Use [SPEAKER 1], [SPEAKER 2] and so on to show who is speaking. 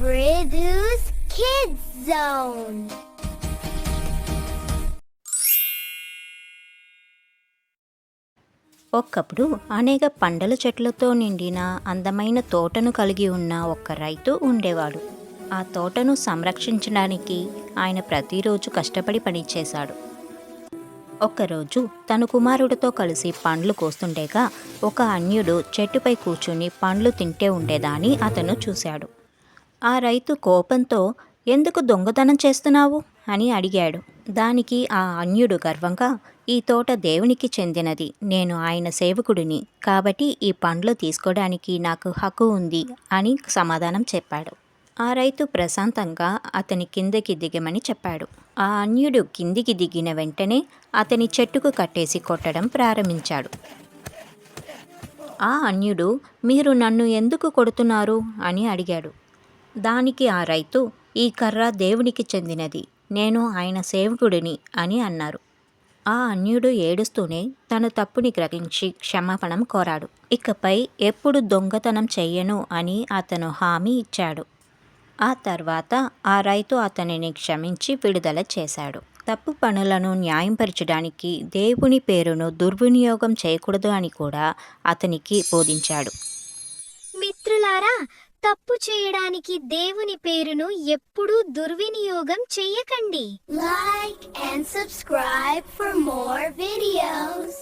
[SPEAKER 1] Mridu's Kids Zone.
[SPEAKER 2] ఒకప్పుడు అనేక పండ్ల చెట్లతో నిండిన అందమైన తోటను కలిగి ఉన్న ఒక రైతు ఉండేవాడు. ఆ తోటను సంరక్షించడానికి ఆయన ప్రతిరోజు కష్టపడి పనిచేశాడు. ఒకరోజు తన కుమారుడితో కలిసి పండ్లు కోస్తుండగా ఒక అన్యుడు చెట్టుపై కూర్చుని పండ్లు తింటే ఉండేదాన్ని అతను చూశాడు. ఆ రైతు కోపంతో, "ఎందుకు దొంగతనం చేస్తున్నావు?" అని అడిగాడు. దానికి ఆ అన్యుడు గర్వంగా, "ఈ తోట దేవునికి చెందినది, నేను ఆయన సేవకుడిని, కాబట్టి ఈ పండ్లు తీసుకోవడానికి నాకు హక్కు ఉంది" అని సమాధానం చెప్పాడు. ఆ రైతు ప్రశాంతంగా అతని కిందకి దిగమని చెప్పాడు. ఆ అన్యుడు కిందికి దిగిన వెంటనే అతని చెట్టుకు కట్టేసి కొట్టడం ప్రారంభించాడు. ఆ అన్యుడు, "మీరు నన్ను ఎందుకు కొడుతున్నారు?" అని అడిగాడు. దానికి ఆ రైతు, "ఈ కర్ర దేవునికి చెందినది, నేను ఆయన సేవకుడిని" అని అన్నారు. ఆ అన్యుడు ఏడుస్తూనే తన తప్పుని గ్రహించి క్షమాపణ కోరాడు. ఇకపై ఎప్పుడు దొంగతనం చెయ్యను అని అతను హామీ ఇచ్చాడు. ఆ తర్వాత ఆ రైతు అతనిని క్షమించి విడుదల చేశాడు. తప్పు పనులను న్యాయపరచడానికి దేవుని పేరును దుర్వినియోగం చేయకూడదు అని కూడా అతనికి బోధించాడు.
[SPEAKER 1] మిత్రులారా, తప్పు చేయడానికి దేవుని పేరును ఎప్పుడూ దుర్వినియోగం చెయ్యకండి. Like and subscribe for more videos.